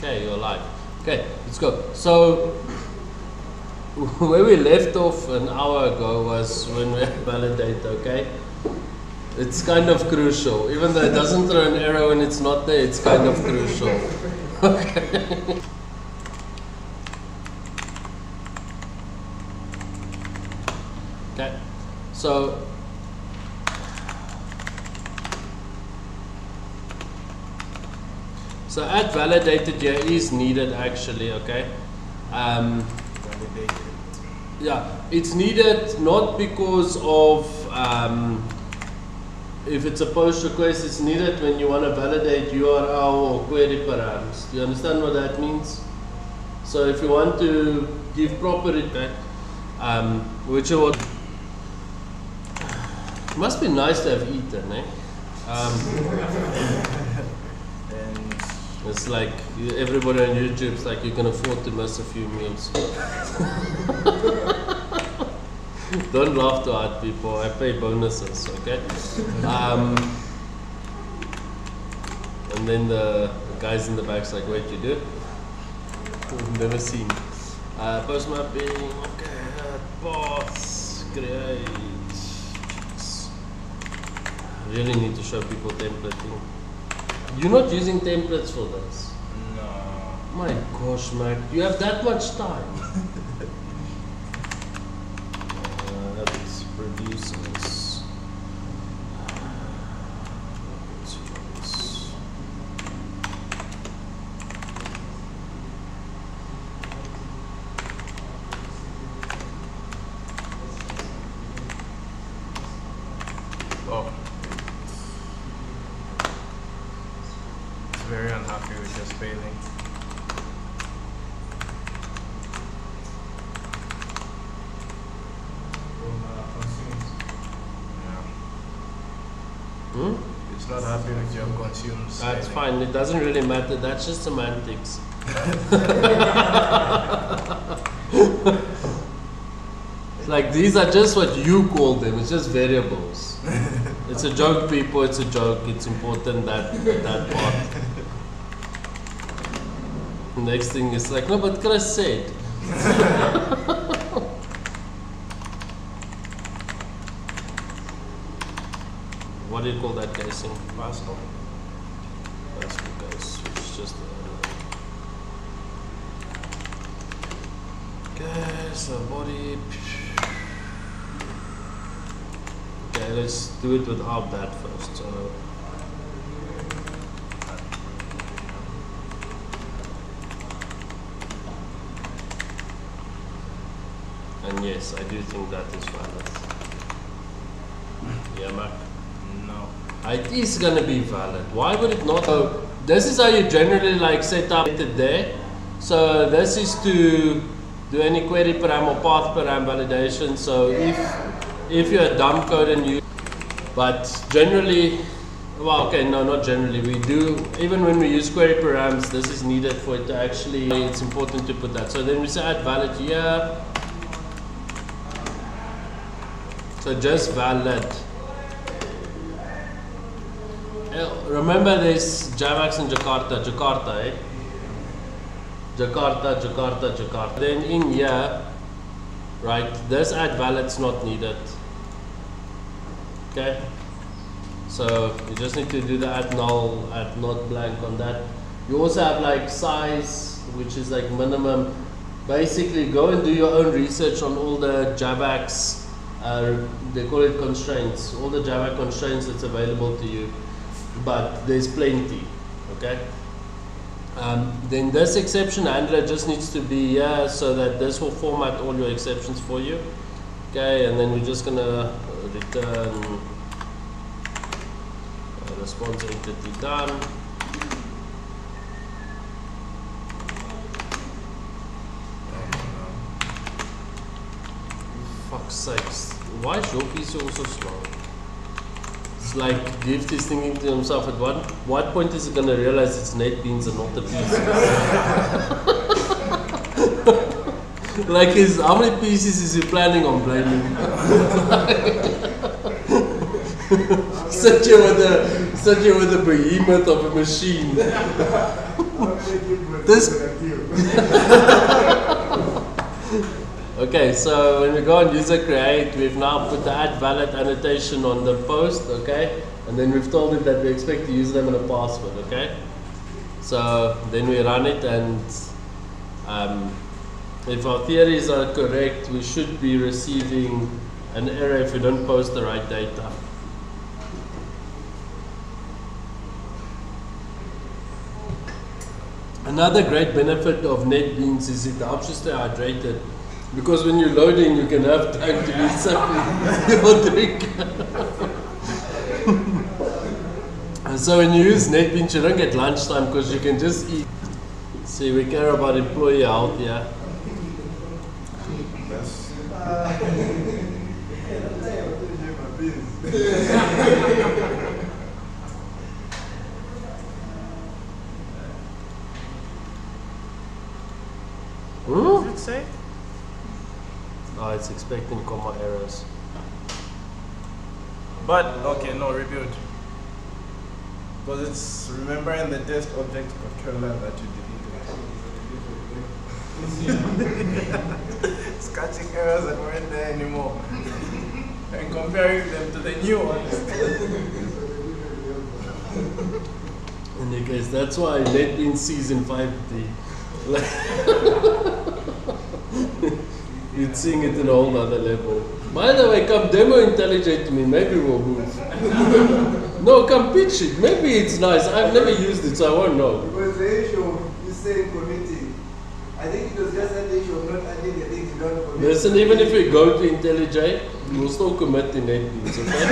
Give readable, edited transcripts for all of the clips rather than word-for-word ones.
Okay, you're alive. Okay, let's go. So, where we left off an hour ago was when we validate, okay? It's kind of crucial. Even though it doesn't throw an arrow when it's not there, it's kind of crucial. Okay. Okay, so add validated here is needed actually, okay? Yeah, it's needed not because of if it's a post request, it's needed when you want to validate URL or query params. Do you understand what that means? So if you want to give proper which is what must be nice to have eaten, eh? It's like everybody on YouTube's like you can afford to miss a few meals. Don't laugh too hard, people. I pay bonuses, okay? And then the guys in the back's like, wait, you do? Never seen. Post mapping, okay, paths, create. Really need to show people templating. You're not using templates for this? No. My gosh, Mac, you have that much time. That's producers. Oh. Very unhappy with your spelling. Yeah. It's not happy with your consumed spelling. That's fine, it doesn't really matter, that's just semantics. It's like these are just what you call them, it's just variables. It's a joke, people, it's a joke, it's important that part. Next thing is like, no, but Chris said. What do you call that casing? Pascal. Pascal case, which is just okay, so body. Okay, let's do it without that first. So. And yes, I do think that is valid. Yeah, Mac? No. It is going to be valid. Why would it not? So this is how you generally like set up it there. So this is to do any query param or path param validation. So if you're a dumb code and you, but generally, well, okay, no, not generally. We do, even when we use query params, this is needed for it to actually, it's important to put that. So then we say add valid here. So just valid. Remember there's Javax in Jakarta, eh? Jakarta. Then in here, right, this add valid's not needed. Okay? So you just need to do the add null, add not blank on that. You also have like size, which is like minimum. Basically go and do your own research on all the Javax, they call it constraints, all the Java constraints that's available to you, but there's plenty, okay? Then this exception handler just needs to be here so that this will format all your exceptions for you, okay? And then we're just gonna return response entity done. Fuck's sakes, why is your PC also slow? It's like Gift is thinking to himself, at what point is he gonna realize it's NetBeans and not the PC? Like how many PCs is he planning on blaming? Sit here with a behemoth of a machine. This. Okay, so when we go on user create, we've now put the add valid annotation on the post, okay? And then we've told it that we expect the username and a password, okay? So then we run it, and if our theories are correct, we should be receiving an error if we don't post the right data. Another great benefit of NetBeans is it helps you stay hydrated, because when you're loading, you can have time to be sipping your drink. And so when you use NetBeans, you don't get lunchtime because you can just eat. See, we care about employee health, yeah. What does it say? Oh, it's expecting comma errors. But, okay, no, rebuild. Because it's remembering the test object controller that you deleted. It's catching errors that weren't there anymore. And comparing them to the new ones. In the case, that's why NetBeans sees in 5D. You'd seeing it in a whole other level. By the way, come demo IntelliJ to me, maybe we'll move. No, come pitch it. Maybe it's nice. I've never used it, so I won't know. Because the issue you say committing, I think it was just an issue of not adding the things you don't commit. Listen, even if we go to IntelliJ, we'll still commit to NetBeans, okay?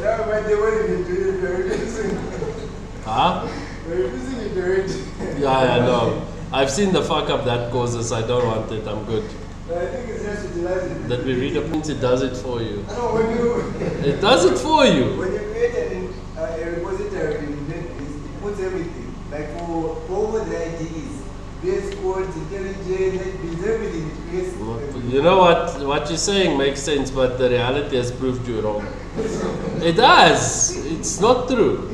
Now, by the way, you're reducing. Huh? You're reducing it already. Yeah, no. I've seen the fuck up that causes. I don't want it. I'm good. I think it's just utilizing. That we read a print, it does it for you. I know when you It does it for you. when you create a repository in NetBeans, it puts everything. Like for all the IDEs, VS Code, IntelliJ, NetBeans, everything it creates. You know what you're saying makes sense, but the reality has proved you wrong. It does. It's not true.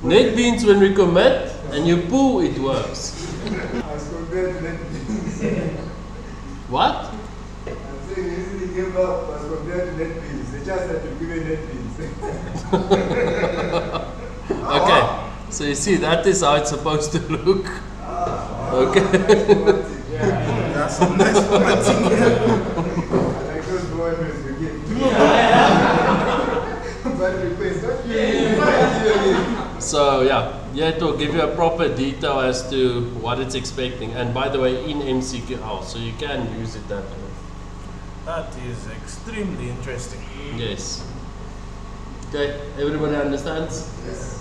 NetBeans, when we commit and you pull, it works. As compared to NetBeans. What? I'm saying you easily gave up as compared to NetBeans. The chance that you give NetBeans. Okay. So you see, that is how it's supposed to look. Okay. That's some nice formatting. I like those boys you give. But request, don't you? So yeah, it will give you a proper detail as to what it's expecting. And by the way, in MCQL, so you can use it that way. That is extremely interesting. Yes. Okay, everybody understands? Yes.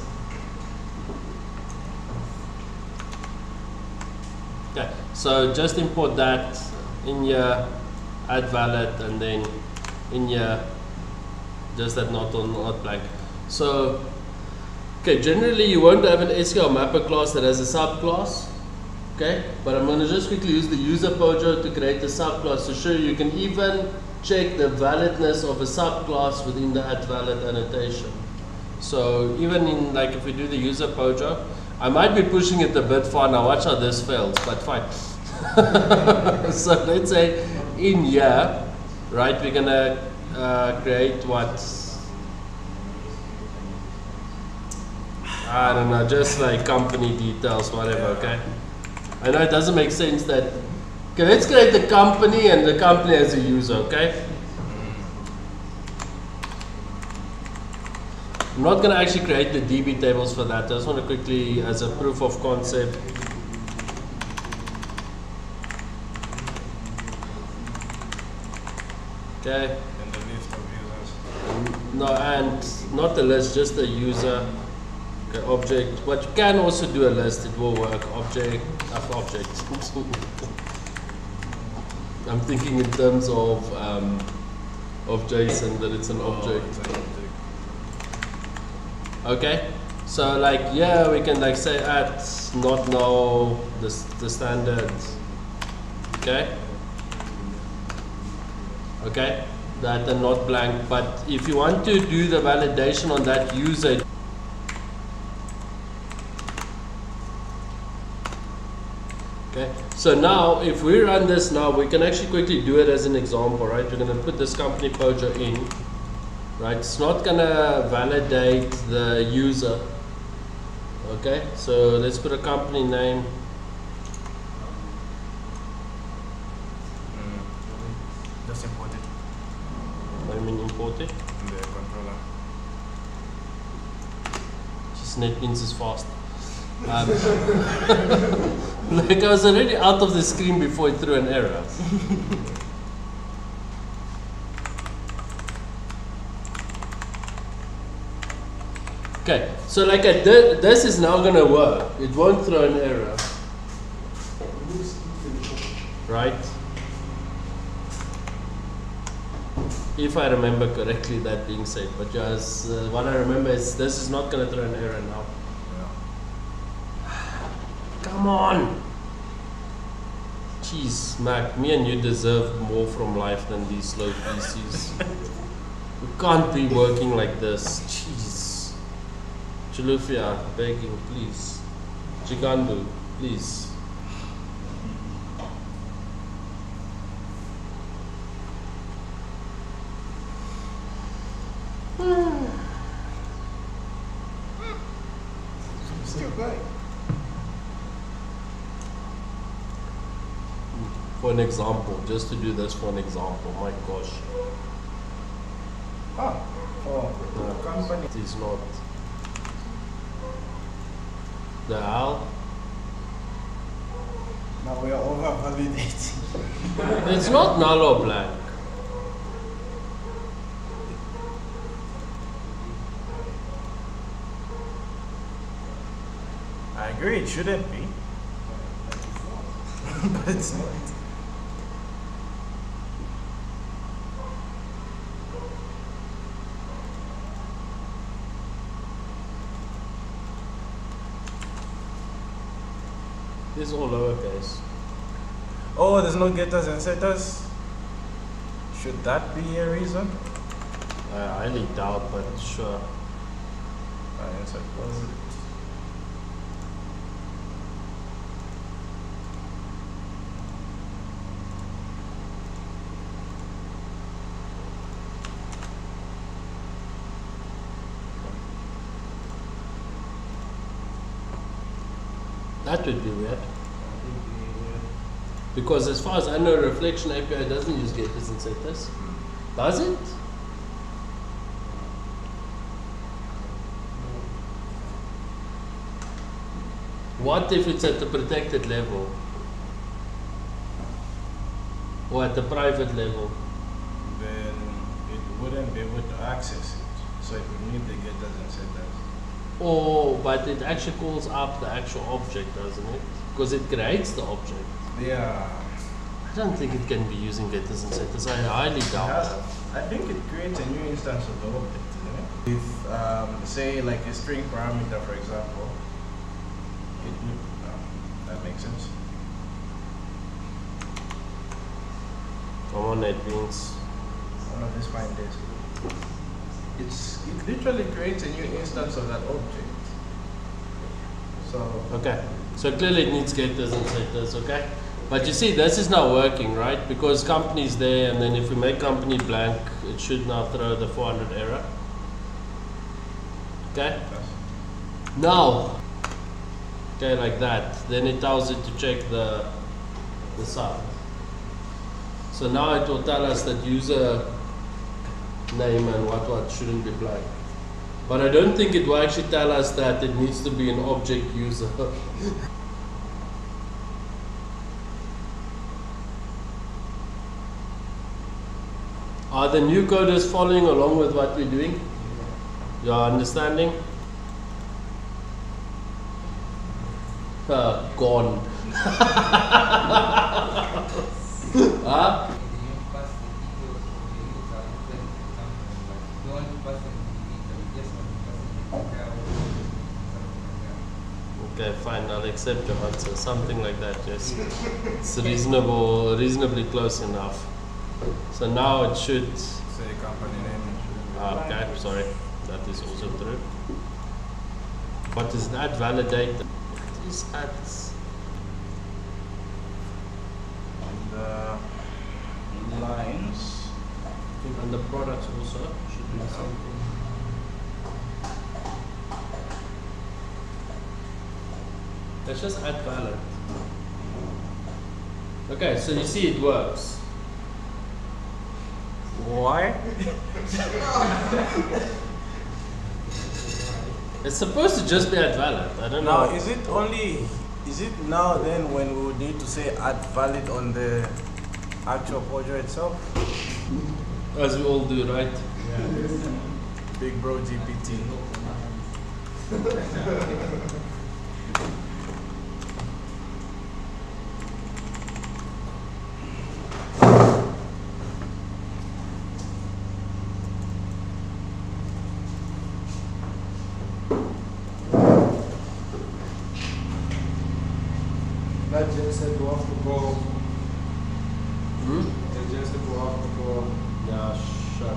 Okay, so just import that in here, add valid, and then in here, just that not blank. So, okay, generally you won't have an SQL mapper class that has a subclass. Okay, but I'm going to just quickly use the user pojo to create a subclass to show you can even check the validness of a subclass within the add valid annotation. So even in, like, if we do the user pojo, I might be pushing it a bit far now. Watch how this fails, but fine. So let's say in here, right, we're gonna create what? I don't know, just like company details, whatever, okay? I know it doesn't make sense that, okay, let's create the company and the company as a user, okay? I'm not going to actually create the DB tables for that. I just want to quickly, as a proof of concept, okay. And the list of users. No, and not a list, just a user. Okay, object. But you can also do a list. It will work. Object. I'm thinking in terms of JSON, that it's an object. Okay, so like we can like say at not know the standard. Okay, that and not blank. But if you want to do the validation on that user, Okay, so now if we run this now, we can actually quickly do it as an example, right? We're going to put this company pojo in, right? It's not going to validate the user. Okay, so let's put a company name. Just import it What do you mean import it? in the controller. Just NetBeans is fast. Like I was already out of the screen before it threw an error. Okay, so like this is now gonna work. It won't throw an error, right? If I remember correctly, that being said, but just what I remember is this is not gonna throw an error now. Come on! Jeez, Mac, me and you deserve more from life than these slow PCs. We can't be working like this. Jeez. Chilufia, begging, please. Chigandu, please. Still going. For an example, just to do this for an example, my gosh. Ah, oh, No, company. it is not. The hell? Now we are over validating. It's not null or blank. I agree, it shouldn't be. But it's not. This is all lowercase. Oh, there's no getters and setters? Should that be a reason? I highly doubt, but sure. I suppose. That would be weird. Because as far as I know, Reflection API doesn't use getters and setters. Does it? What if it's at the protected level? Or at the private level? Then it wouldn't be able to access it. So it would need the getters and setters. Oh, but it actually calls up the actual object, doesn't it? Because it creates the object. Yeah. I don't think it can be using getters and setters. I highly doubt that. I think it creates a new instance of the object, isn't it? With, say, like a string parameter, for example, it would, that makes sense. Come on, NetBeans. One of these fine days. It literally creates a new instance of that object. So, Okay, so clearly it needs getters and setters, okay? But you see, this is now working, right? Because company's there, and then if we make company blank, it should now throw the 400 error. Okay? Now, okay, like that. Then it tells it to check the site. So now it will tell us that user name and what shouldn't be blank. But I don't think it will actually tell us that it needs to be an object user. Are the new coders following along with what we're doing? You are understanding? Gone. Huh? Okay, fine, I'll accept your answer. Something like that, yes. It's reasonably close enough. So now it should. say company name. Okay, sorry. That is also true. What is that? Validate. It is at. I think under products also should be the same thing. Let's just add valid. Okay, so you see it works. Why? It's supposed to just be add valid. I don't Now, know. is it now then when we would need to say add valid on the actual project itself? As we all do, right? Big bro GPT. That just said go off the ball. Hmm? That just said go off the ball. Yeah, sure.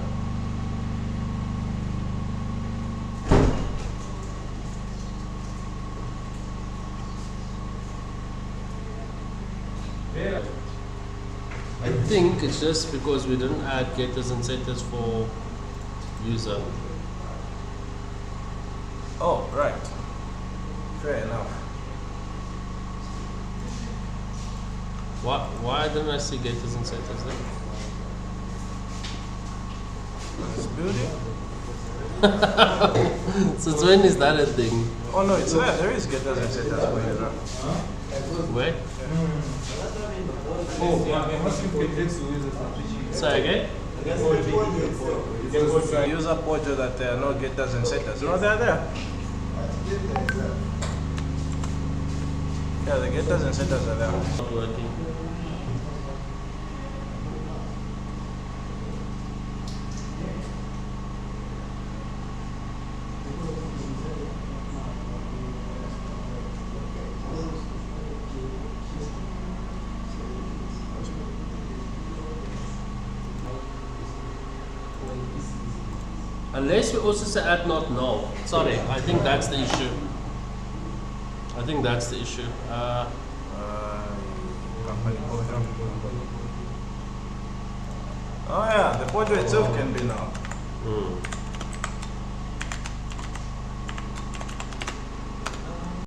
Yeah. I think it's just because we didn't add getters and setters for user. Oh, right. Fair enough. Why didn't I see getters and setters there? Let's build it. Since when is that a thing? Oh no, it's there. There is getters and setters for user. Where? Oh, yeah, we must be getters to use it. Say again? User project that there are no getters and setters. No, they're there. Yeah, the getters and setters are there. Not working. Unless we also say add not null. Sorry, I think that's the issue. I think that's the issue. Company program. Oh yeah, the project itself can be now. Hmm.